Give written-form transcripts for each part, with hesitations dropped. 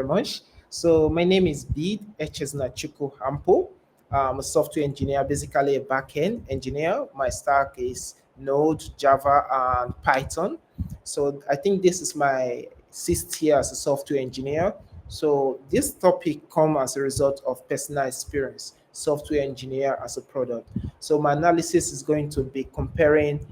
very much. So my name is Bede Hampo. I'm a software engineer, basically a backend engineer. My stack is Node, Java, and Python. So I think this is my sixth year as a software engineer. So this topic come as a result of personal experience, software engineer as a product. So my analysis is going to be comparing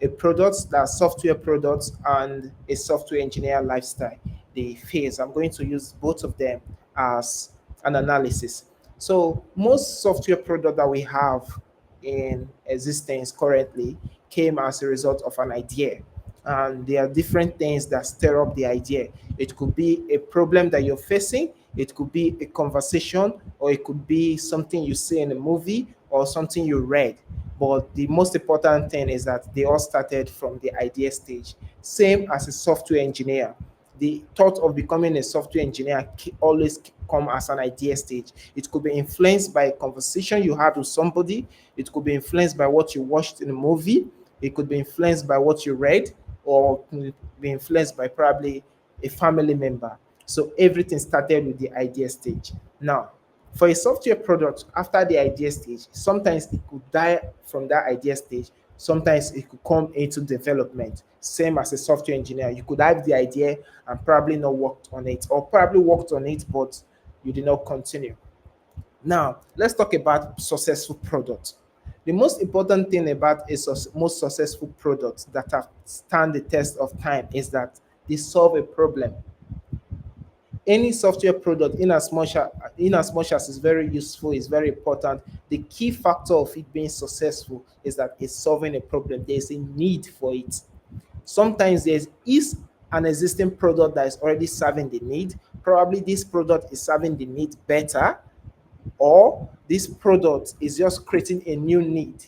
a product that's software products and a software engineer lifestyle, the phase. I'm going to use both of them as an analysis. So most software product that we have in existence currently came as a result of an idea. And there are different things that stir up the idea. It could be a problem that you're facing, it could be a conversation, or it could be something you see in a movie or something you read. But the most important thing is that they all started from the idea stage. Same as a software engineer. The thought of becoming a software engineer always come as an idea stage. It could be influenced by a conversation you had with somebody. It could be influenced by what you watched in a movie. It could be influenced by what you read, or could be influenced by probably a family member. So everything started with the idea stage. Now, for a software product, after the idea stage, sometimes it could die from that idea stage. Sometimes it could come into development. Same as a software engineer, you could have the idea and probably not worked on it, or probably worked on it, but you did not continue. Now, let's talk about successful products. The most important thing about most successful products that have stand the test of time is that they solve a problem. Any software product, in as much as it's very useful, it's very important, the key factor of it being successful is that it's solving a problem. There's a need for it. Sometimes there is an existing product that is already serving the need. Probably this product is serving the need better, or this product is just creating a new need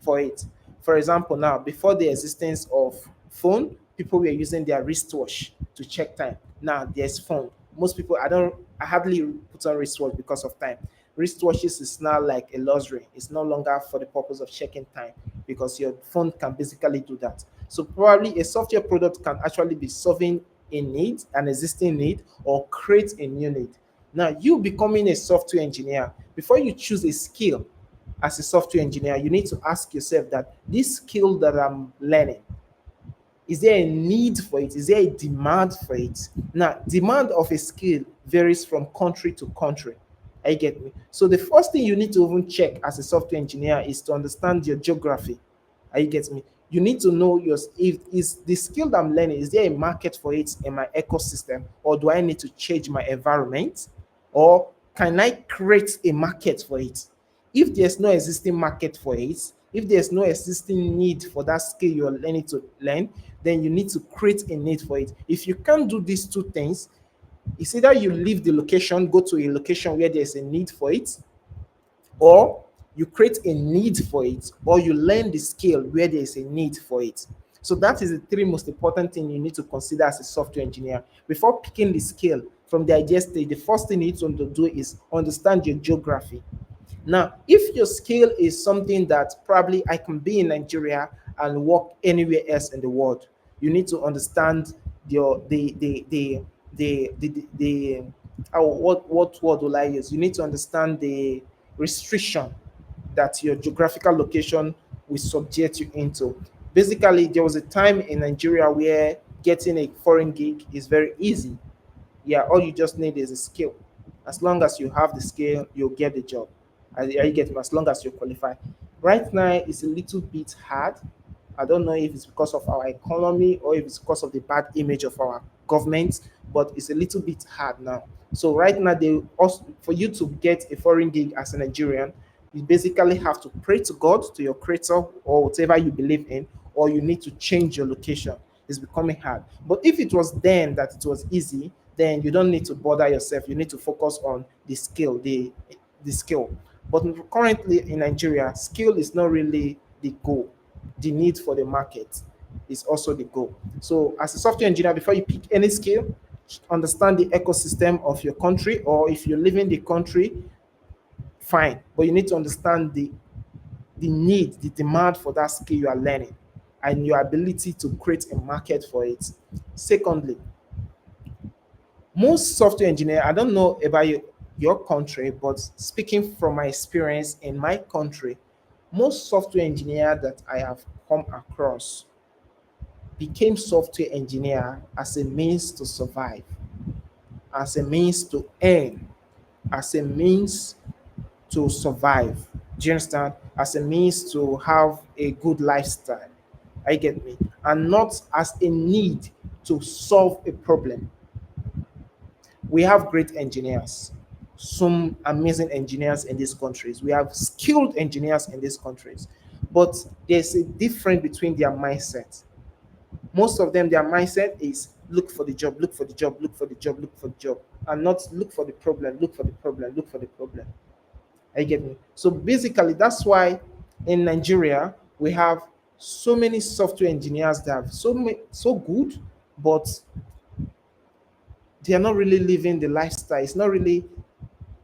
for it. For example, now, before the existence of phone, people were using their wristwatch to check time. Now there's phone. Most people, I hardly put on wristwatch because of time. Wristwatches is now like a luxury. It's no longer for the purpose of checking time, because your phone can basically do that. So probably a software product can actually be solving a need, an existing need, or create a new need. Now, you becoming a software engineer, before you choose a skill as a software engineer, you need to ask yourself that this skill that I'm learning, is there a need for it? Is there a demand for it? Now, demand of a skill varies from country to country. I get me. So the first thing you need to even check as a software engineer is to understand your geography. Are you getting me? You need to know your if is the skill that I'm learning, is there a market for it in my ecosystem, or do I need to change my environment, or can I create a market for it? If there's no existing market for it, if there's no existing need for that skill you're learning to learn, then you need to create a need for it. If you can't do these two things, it's either you leave the location, go to a location where there's a need for it, or you create a need for it, or you learn the skill where there is a need for it. So that is the three most important thing you need to consider as a software engineer. Before picking the skill from the idea stage, the first thing you need to do is understand your geography. Now, if your skill is something that probably I can be in Nigeria and work anywhere else in the world, you need to understand your the what word will I use? You need to understand the restriction that your geographical location will subject you into. Basically, there was a time in Nigeria where getting a foreign gig is very easy. Yeah, all you just need is a skill. As long as you have the skill, you'll get the job. Are you getting me? As long as you qualify. Right now, it's a little bit hard. I don't know if it's because of our economy or if it's because of the bad image of our government, but it's a little bit hard now. So right now, they also for you to get a foreign gig as a Nigerian, you basically have to pray to God, to your creator, or whatever you believe in, or you need to change your location. It's becoming hard. But if it was then that it was easy, then you don't need to bother yourself. You need to focus on the skill. But currently in Nigeria, skill is not really the goal. The need for the market is also the goal. So as a software engineer, before you pick any skill, understand the ecosystem of your country, or if you live in the country, fine. But you need to understand the need, the demand for that skill you are learning, and your ability to create a market for it. Secondly, Most software engineer, I don't know about your country, but speaking from my experience in my country, most software engineer that I have come across became software engineer as a means to survive, as a means to earn, as a means to survive. Do you understand? As a means to have a good lifestyle. I get me. And not as a need to solve a problem. We have great engineers, some amazing engineers in these countries. We have skilled engineers in these countries. But there's a difference between their mindset. Most of them, their mindset is look for the job, look for the job, look for the job, look for the job, and not look for the problem, look for the problem, look for the problem. Are you get me? So basically, that's why in Nigeria we have so many software engineers that are so good, but they are not really living the lifestyle. It's not really,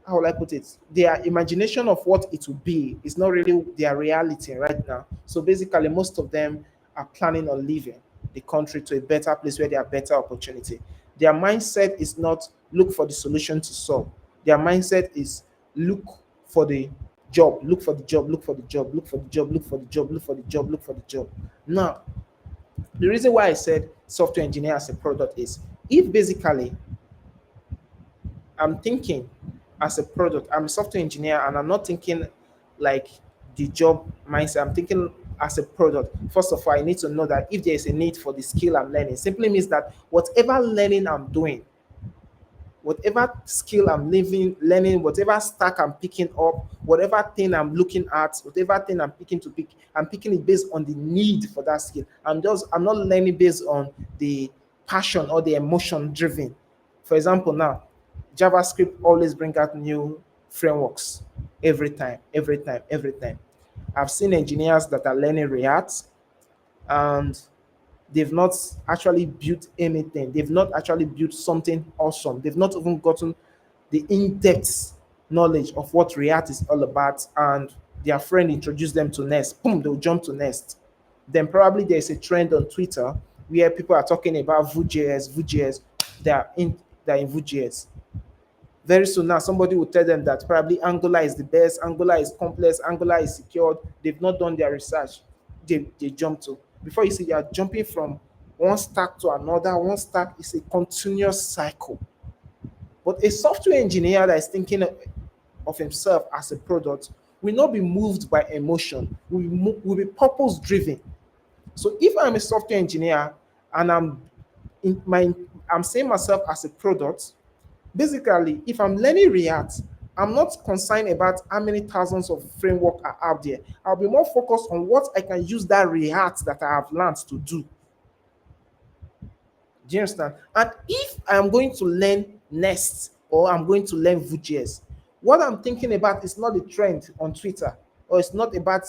how will I put it? Their imagination of what it will be is not really their reality right now. So basically, most of them are planning on leaving the country to a better place where there are better opportunity. Their mindset is not look for the solution to solve. Their mindset is look for the job, look for the job, look for the job, look for the job, look for the job, look for the job, look for the job. Now, the reason why I said software engineer as a product is if basically I'm thinking as a product. I'm a software engineer and I'm not thinking like the job mindset. I'm thinking as a product. First of all, I need to know that if there is a need for the skill I'm learning, simply means that whatever learning I'm doing, whatever skill I'm learning, whatever stack I'm picking up, whatever thing I'm looking at, whatever thing I'm picking to pick, I'm picking it based on the need for that skill. I'm not learning based on the passion or the emotion driven. For example, now JavaScript always bring out new frameworks every time, every time, every time. I've seen engineers that are learning React and they've not actually built anything. They've not actually built something awesome. They've not even gotten the in-depth knowledge of what React is all about. And their friend introduced them to Nest. Boom, they'll jump to Nest. Then probably there's a trend on Twitter where people are talking about Vue.js. They're in they're in Vue.js. Very soon now, somebody will tell them that probably Angular is the best, Angular is complex, Angular is secured. They've not done their research. They jump to. Before you see, they are jumping from one stack to another. One stack is a continuous cycle. But a software engineer that is thinking of himself as a product will not be moved by emotion, will be purpose driven. So if I'm a software engineer and in my I'm seeing myself as a product, basically, if I'm learning React, I'm not concerned about how many thousands of framework are out there. I'll be more focused on what I can use that React that I have learned to do. Do you understand? And if I'm going to learn Nest or I'm going to learn Vue.js, what I'm thinking about is not the trend on Twitter or it's not about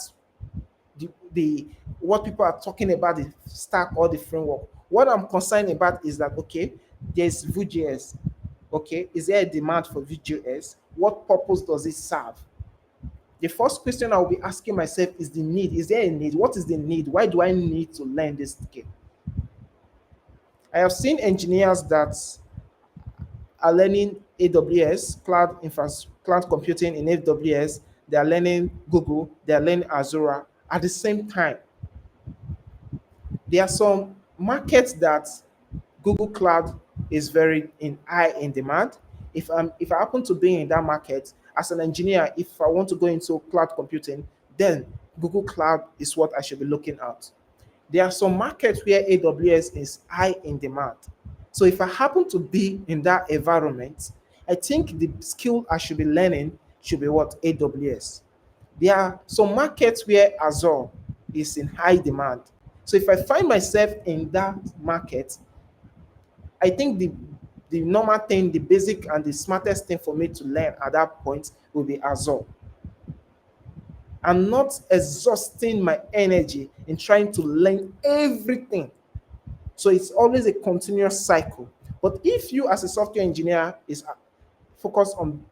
the what people are talking about the stack or the framework. What I'm concerned about is that okay, there's Vue.js. Okay, is there a demand for Vue.js? What purpose does it serve? The first question I will be asking myself is the need. Is there a need? What is the need? Why do I need to learn this skill? I have seen engineers that are learning AWS, cloud computing in AWS. They are learning Google. They are learning Azure at the same time. There are some markets that Google Cloud is very in high in demand. If I happen to be in that market as an engineer, if I want to go into cloud computing, then Google Cloud is what I should be looking at. There are some markets where AWS is high in demand. So if I happen to be in that environment, I think the skill I should be learning should be what AWS. There are some markets where Azure is in high demand. So if I find myself in that market, I think the normal thing, the basic and the smartest thing for me to learn at that point will be Azure. I'm not exhausting my energy in trying to learn everything. So it's always a continuous cycle. But if you as a software engineer is focused on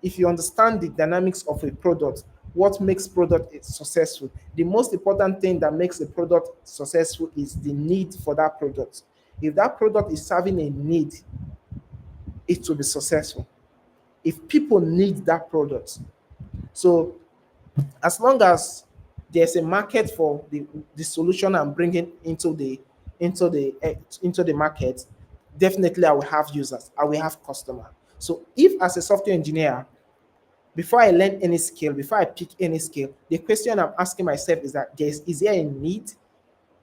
if you understand the dynamics of a product, what makes product successful, the most important thing that makes a product successful is the need for that product. If that product is serving a need, it will be successful. If people need that product, so as long as there's a market for the solution I'm bringing into the into the market, definitely I will have users, I will have customer. So if as a software engineer, before I learn any skill, before I pick any skill, the question I'm asking myself is that is there a need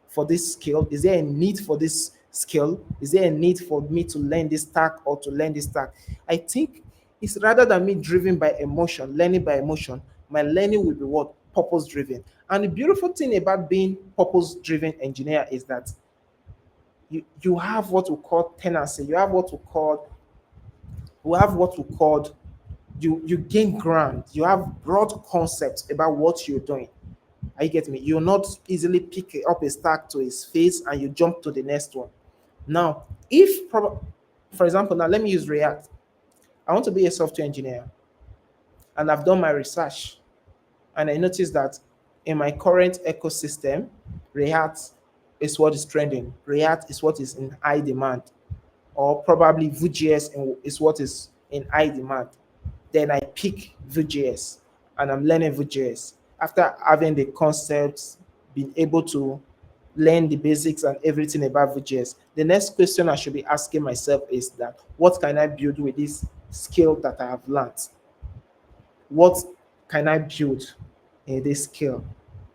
for this skill? Is there a need for this skill? Is there a need for me to learn this task or to learn this task? I think it's rather than me driven by emotion, learning by emotion, my learning will be what? Purpose driven. And the beautiful thing about being purpose driven engineer is that you have what we call tenancy, you have what we call you gain ground, you have broad concepts about what you're doing. Are you getting me? You'll not easily pick up a stack to his face and you jump to the next one. Now, for example, now let me use React. I want to be a software engineer and I've done my research and I noticed that in my current ecosystem, React is what is trending. React is what is in high demand, or probably Vue.js is what is in high demand. Then I pick Vue.js and I'm learning Vue.js. After having the concepts, being able to learn the basics and everything about Vue.js, the next question I should be asking myself is that what can I build with this skill that I have learned? What can I build in this skill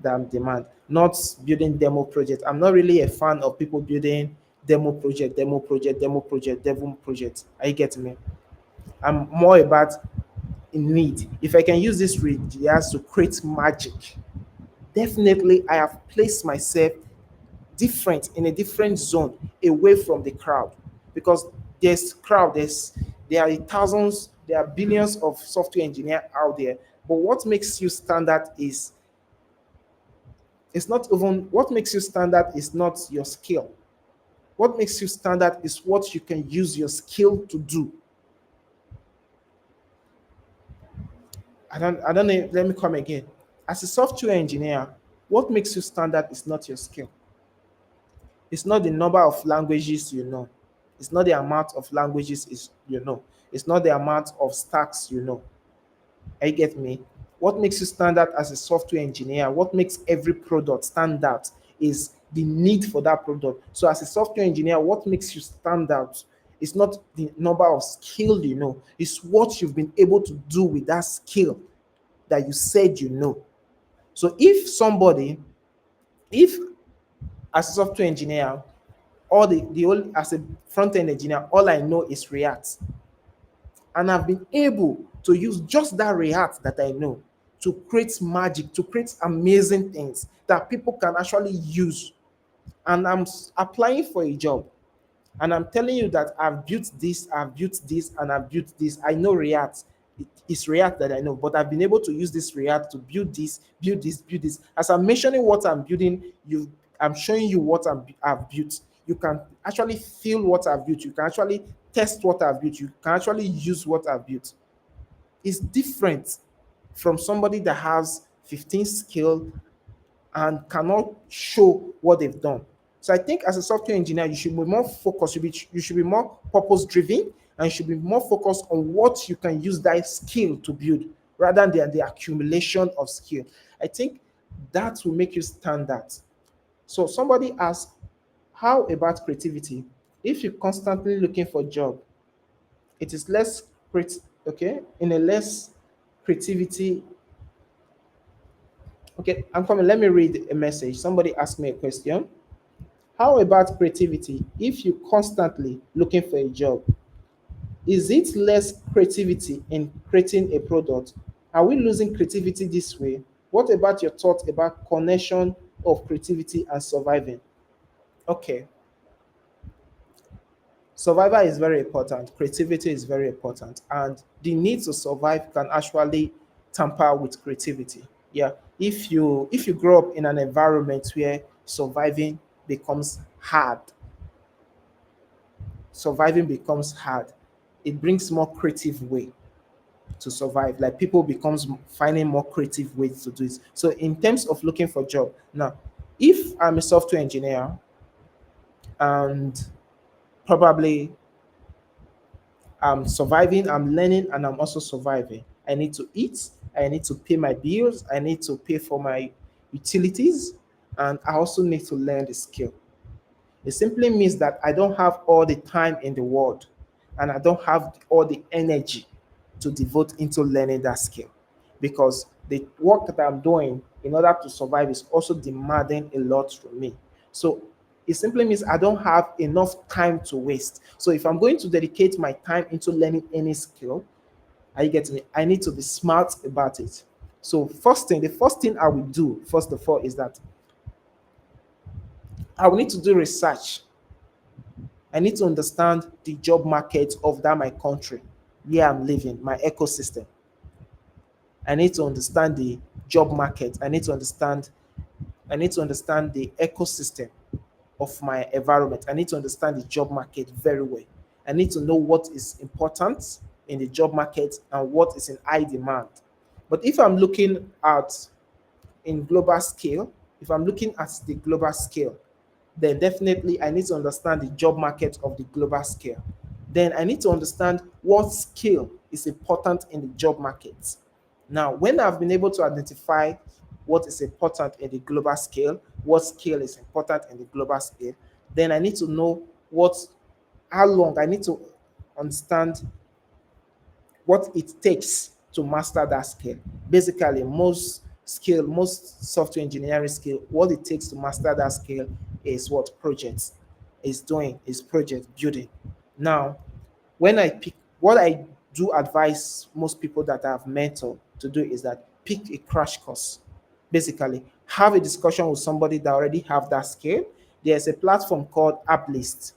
that I'm demand? Not building demo project. I'm not really a fan of people building demo project, demo project. Are you getting me? I'm more about in need. If I can use this React to create magic, definitely I have placed myself different in a different zone away from the crowd, because there are thousands, there are billions of software engineers out there. But what makes you stand out is it's not even what makes you stand out is not your skill. What makes you stand out is what you can use your skill to do. I don't know. Let me come again. As a software engineer, what makes you stand out is not your skill. It's not the number of languages you know. It's not the amount of languages is you know. It's not the amount of stacks you know. I get me. What makes you stand out as a software engineer? What makes every product stand out is the need for that product. So as a software engineer, what makes you stand out is not the number of skill you know. It's what you've been able to do with that skill that you said you know. So if as a software engineer, all the whole as a front end engineer, all I know is React, and I've been able to use just that React that I know to create magic, to create amazing things that people can actually use, and applying for a job. And I'm telling you that I've built this, and I've built this. I know React. It's React that I know, but I've been able to use this React to build this, build this, build this. As I'm mentioning what I'm building, I'm showing you what I've built. You can actually feel what I've built. You can actually test what I've built. You can actually use what I've built. It's different from somebody that has 15 skill and cannot show what they've done. So I think as a software engineer, you should be more focused, you should be more purpose driven, and you should be more focused on what you can use that skill to build rather than the accumulation of skill. I think that will make you stand out. So somebody asked, how about creativity? If you're constantly looking for a job, it is less creative, okay? In a less creativity. Okay, I'm coming. Let me read a message. Somebody asked me a question. How about creativity? If you're constantly looking for a job, is it less creativity in creating a product? Are we losing creativity this way? What about your thoughts about connection of creativity and surviving? Okay, survival is very important. Creativity is very important, and the need to survive can actually tamper with creativity. Yeah, if you grow up in an environment where becomes hard, surviving becomes hard. It brings more creative way to survive. Like people becomes finding more creative ways to do it. So in terms of looking for job, now, if I'm a software engineer and probably I'm surviving, I'm learning, and I'm also surviving. I need to eat, I need to pay my bills, I need to pay for my utilities, and I also need to learn the skill. It simply means that I don't have all the time in the world and I don't have all the energy to devote into learning that skill because the work that I'm doing in order to survive is also demanding a lot from me. So it simply means I don't have enough time to waste. So if I'm going to dedicate my time into learning any skill, are you getting me? I need to be smart about it. So the first thing I will do, first of all, is that I will need to do research. I need to understand the job market of that my country, where I'm living, my ecosystem. I need to understand the job market. I need to understand the ecosystem of my environment. I need to understand the job market very well. I need to know what is important in the job market and what is in high demand. But if I'm looking at in global scale, if I'm looking at the global scale, then definitely I need to understand the job market of the global scale. Then I need to understand what skill is important in the job market. Now, when I've been able to identify what is important in the global scale, what skill is important in the global scale, then I need to know how long I need to understand what it takes to master that skill. Basically, most software engineering skill, what it takes to master that skill is what projects is doing, is project building. Now, what I do advise most people that I've mentored to do is that pick a crash course. Basically, have a discussion with somebody that already have that skill. There's a platform called AppList.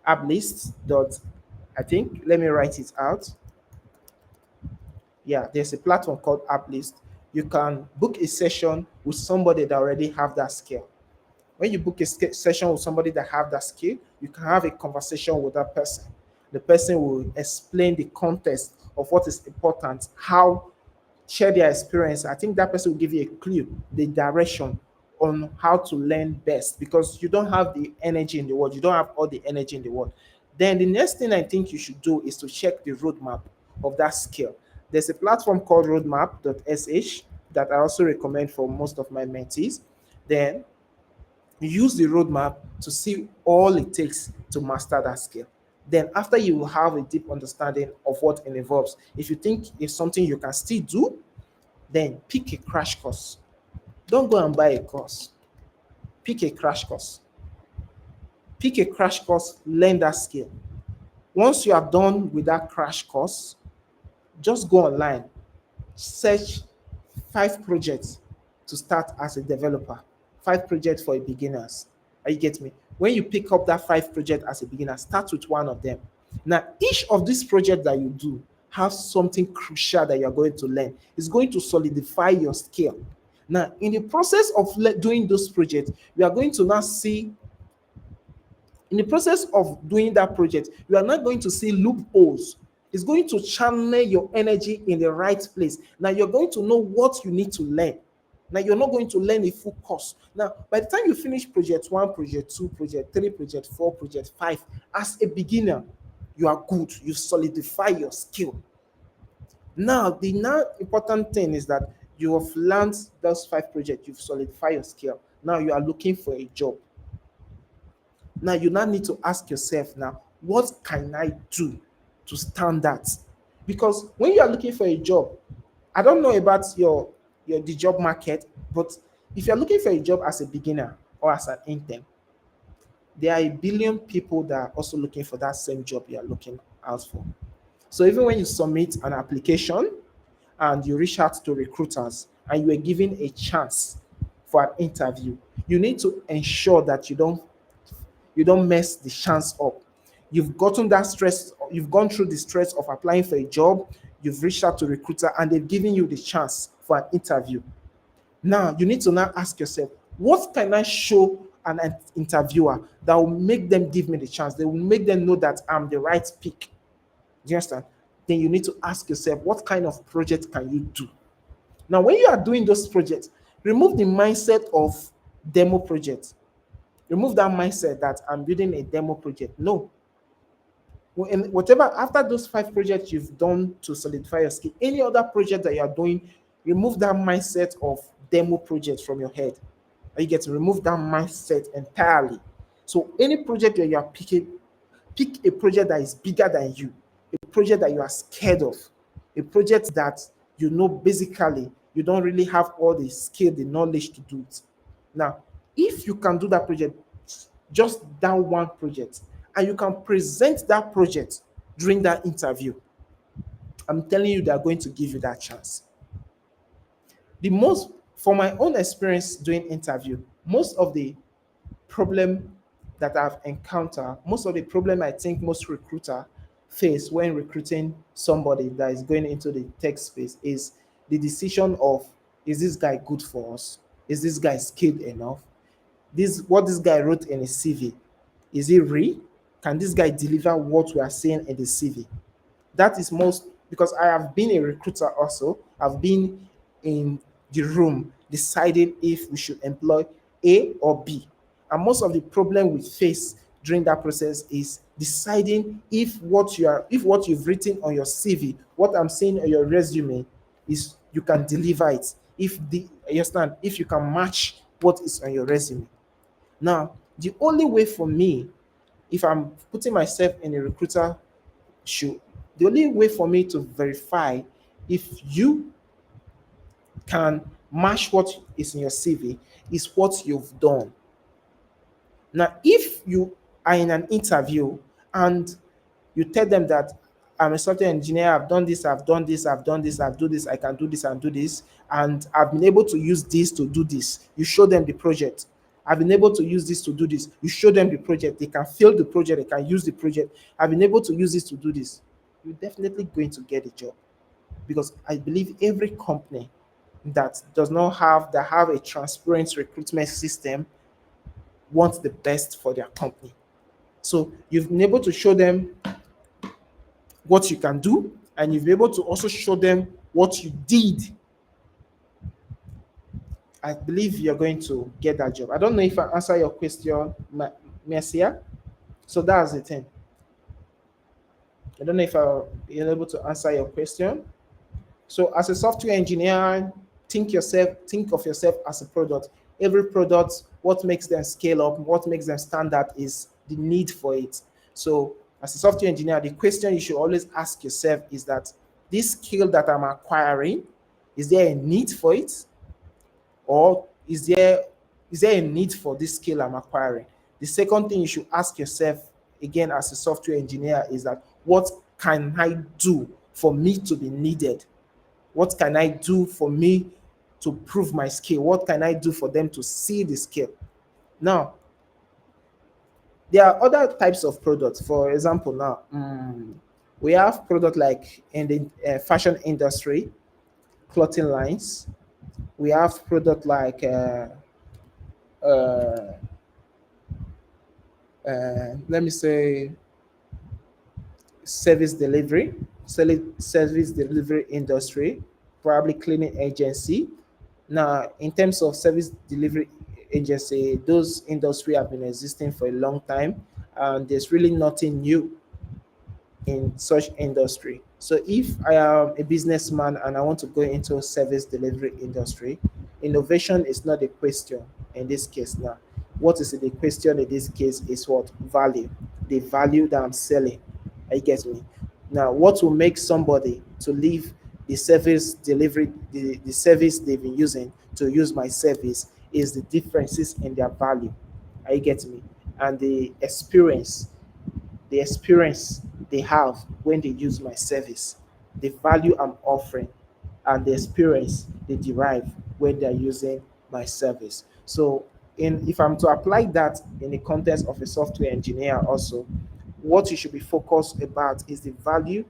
AppList dot, I think, let me write it out. Yeah, there's a platform called AppList. You can book a session with somebody that already have that skill. When you book a session with somebody that have that skill, you can have a conversation with that person. The person will explain the context of what is important, how share their experience. I think that person will give you a clue, the direction on how to learn best because you don't have the energy in the world. You don't have all the energy in the world. Then the next thing I think you should do is to check the roadmap of that skill. There's a platform called roadmap.sh that I also recommend for most of my mentees. Then use the roadmap to see all it takes to master that skill. Then after you will have a deep understanding of what it involves, if you think it's something you can still do, then pick a crash course. Don't go and buy a course. Pick a crash course. Pick a crash course, learn that skill. Once you are done with that crash course, just go online, search 5 projects to start as a developer, 5 projects for beginners. Are you get me? When you pick up that 5 project as a beginner, start with one of them. Now, each of these projects that you do have something crucial that you're going to learn. It's going to solidify your skill. Now, in the process of doing those projects, we are going to now see in the process of doing that project, you are not going to see loopholes. It's going to channel your energy in the right place. Now you're going to know what you need to learn. Now you're not going to learn a full course. Now, by the time you finish project 1, project 2, project 3, project 4, project 5, as a beginner, you are good. You solidify your skill. Now, the now important thing is that you have learned those 5 projects, you've solidified your skill. Now you are looking for a job. Now you now need to ask yourself now, what can I do to stand that? Because when you are looking for a job, I don't know about your the job market, but if you're looking for a job as a beginner or as an intern, there are a billion people that are also looking for that same job you are looking out for. So even when you submit an application and you reach out to recruiters and you are given a chance for an interview, you need to ensure that you don't mess the chance up. You've gotten that stress, you've gone through the stress of applying for a job, you've reached out to a recruiter and they've given you the chance for an interview. Now you need to now ask yourself, what can I show an interviewer that will make them give me the chance? They will make them know that I'm the right pick. Do you understand? Then you need to ask yourself, what kind of project can you do? Now, when you are doing those projects, remove the mindset of demo projects. Remove that mindset that I'm building a demo project. No, And whatever after those 5 projects you've done to solidify your skill, any other project that you are doing, remove that mindset of demo project from your head. You get to remove that mindset entirely. So any project that you are picking, pick a project that is bigger than you, a project that you are scared of, a project that you know basically you don't really have all the skill, the knowledge to do it. Now, if you can do that project, just that one project, and you can present that project during that interview, I'm telling you, they are going to give you that chance. The most, for my own experience doing interview, most of the problem that I've encountered, most of the problem I think most recruiter face when recruiting somebody that is going into the tech space is the decision of, is this guy good for us? Is this guy skilled enough? This what this guy wrote in his CV, is it real? Can this guy deliver what we are saying in the CV? That is most, because I have been a recruiter also. I've been in the room deciding if we should employ A or B. And most of the problem we face during that process is deciding if what you've written on your CV, what I'm saying on your resume, is you can deliver it. If the you understand, if you can match what is on your resume. Now, the only way for me, if I'm putting myself in a recruiter shoe, the only way for me to verify if you can match what is in your CV is what you've done. Now, if you are in an interview and you tell them that I'm a software engineer, I've done this, I've done this, I've done this, I've do this, I can do this and do this, and I've been able to use this to do this. You show them the project. I've been able to use this to do this. You show them the project. They can fill the project. They can use the project. I've been able to use this to do this. You're definitely going to get a job, because I believe every company that have a transparent recruitment system wants the best for their company. So you've been able to show them what you can do, and you'll be able to also show them what you did. I believe you're going to get that job. I don't know if I answer your question, Mercia. So that's the thing. I don't know if I'll be able to answer your question. So as a software engineer, think of yourself as a product. Every product, what makes them scale up, what makes them stand out is the need for it. So as a software engineer, the question you should always ask yourself is that this skill that I'm acquiring, is there a need for it? Or is there a need for this skill I'm acquiring? The second thing you should ask yourself again as a software engineer is that what can I do for me to be needed? What can I do for me to prove my skill? What can I do for them to see the skill? Now, there are other types of products. For example, now we have product like in the fashion industry, clothing lines. We have product like uh, let me say service delivery, service delivery industry, probably cleaning agency. Now, in terms of service delivery agency, those industry have been existing for a long time, and there's really nothing new in such industry. So if I am a businessman and I want to go into a service delivery industry, innovation is not a question in this case now. What is the question in this case is what? Value. The value that I'm selling. I get me. Now, what will make somebody to leave the service delivery, the service they've been using to use my service is the differences in their value. I get me. And the experience they have when they use my service, the value I'm offering, and the experience they derive when they're using my service. So, if I'm to apply that in the context of a software engineer, also, what you should be focused about is the value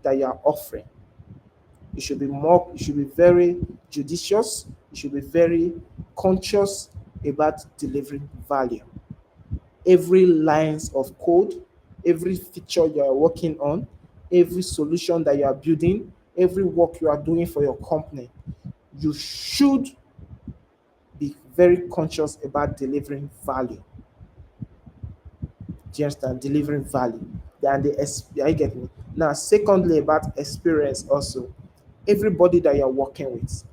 that you are offering. You should be very judicious, you should be very conscious about delivering value. Every lines of code, every feature you are working on, every solution that you are building, every work you are doing for your company, you should be very conscious about delivering value. Do you understand? Delivering value. Are you getting me? Now, secondly, about experience also. Everybody that you're working with,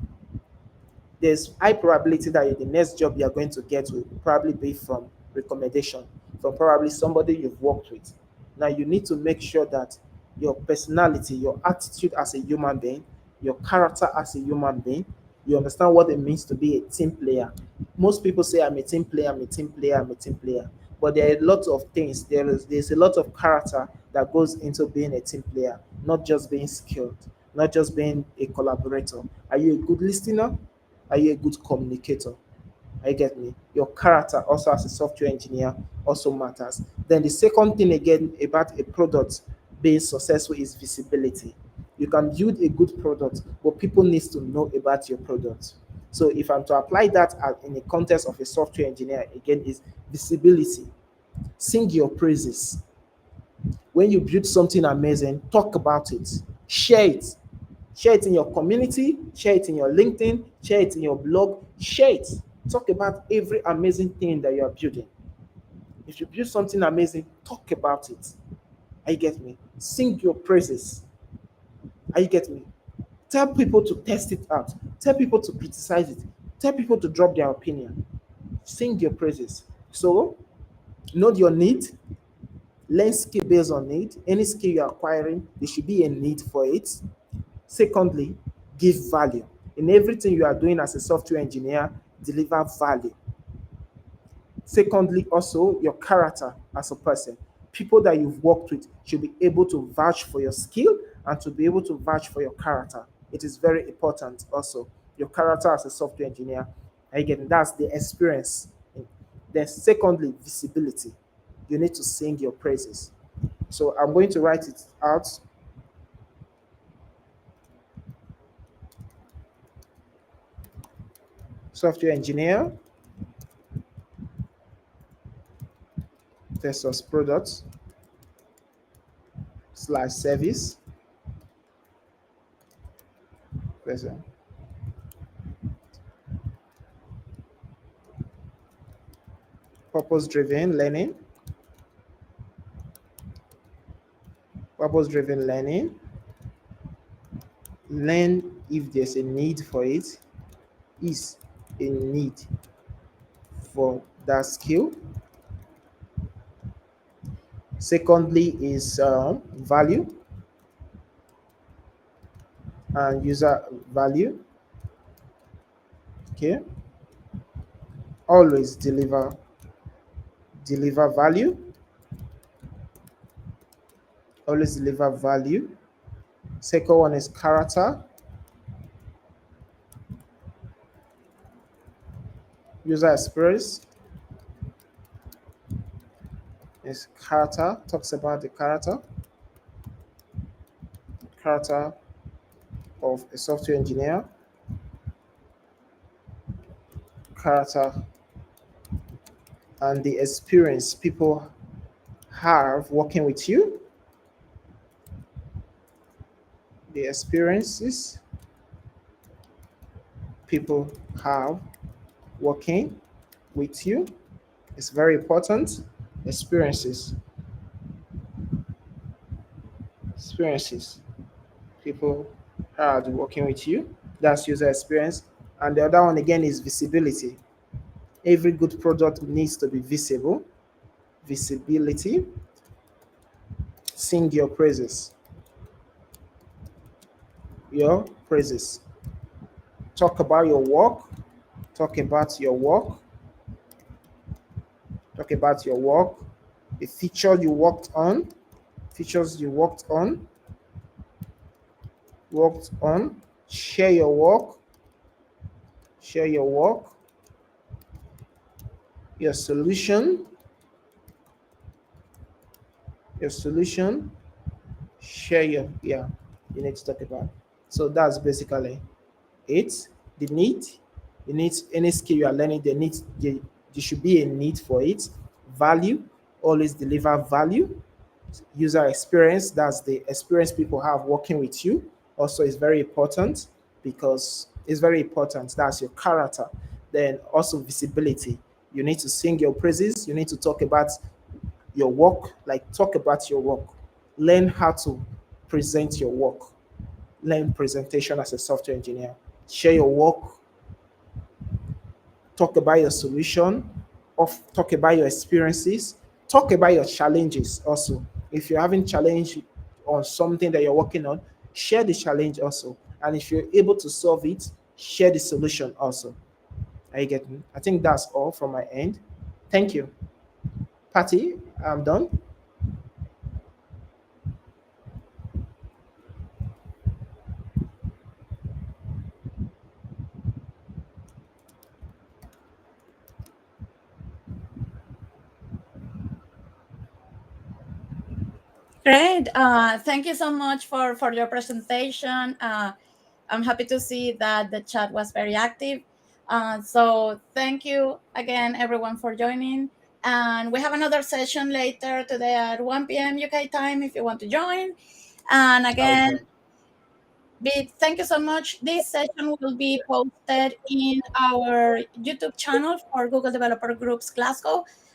there's high probability that the next job you're going to get will probably be from recommendation, from probably somebody you've worked with. Now you need to make sure that your personality, your attitude as a human being, your character as a human being, you understand what it means to be a team player. Most people say I'm a team player, I'm a team player, I'm a team player. But there are a lot of things. There's a lot of character that goes into being a team player, not just being skilled, not just being a collaborator. Are you a good listener? Are you a good communicator? I get me. Your character also as a software engineer also matters. Then the second thing again about a product being successful is visibility. You can build a good product, but people need to know about your product. So if I'm to apply that in the context of a software engineer, again, is visibility. Sing your praises. When you build something amazing, talk about it. Share it. Share it in your community, share it in your LinkedIn, share it in your blog, share it. Talk about every amazing thing that you are building. If you build something amazing, talk about it. Are you get me? Sing your praises. Are you get me? Tell people to test it out. Tell people to criticize it. Tell people to drop their opinion. Sing your praises. So, know your need, learn skill based on need. Any skill you're acquiring, there should be a need for it. Secondly, give value. In everything you are doing as a software engineer, deliver value. Secondly, also your character as a person. People that you've worked with should be able to vouch for your skill and to be able to vouch for your character. It is very important also. Your character as a software engineer. Again, that's the experience. Then secondly, visibility. You need to sing your praises. So I'm going to write it out. Software engineer versus product slash service versus purpose driven learning. Purpose driven learning. Learn if there's a need for it, is a need for that skill. Secondly, is value and user value. Okay, always deliver value. Always deliver value. Second one is character. User experience is character. Talks about the character of a software engineer. Character and the experience people have working with you. The experiences people have working with you is very important. Experiences. Experiences. People had working with you. That's user experience. And the other one again is visibility. Every good product needs to be visible. Visibility. Sing your praises. Your praises. Talk about your work. Talk about your work. Talk about your work. The feature you worked on. Features you worked on. Share your work. Share your work. Your solution. Your solution. Share your, yeah, you need to talk about. So that's basically it. The need. You need any skill you are learning, there should be a need for it. Value. Always deliver value. User experience, that's the experience people have working with you, also is very important, because it's very important. That's your character. Then also visibility. You need to sing your praises. You need to talk about your work, like talk about your work. Learn how to present your work. Learn presentation as a software engineer. Share your work, talk about your solution, talk about your experiences, talk about your challenges also. If you're having challenge on something that you're working on, share the challenge also. And if you're able to solve it, share the solution also. Are you getting me? I think that's all from my end. Thank you. Patty, I'm done. Great. Thank you so much for your presentation. I'm happy to see that the chat was very active. So thank you again, everyone, for joining. And we have another session later today at 1 p.m. UK time if you want to join. And I'll again, join. Thank you so much. This session will be posted in our YouTube channel for Google Developer Groups Glasgow.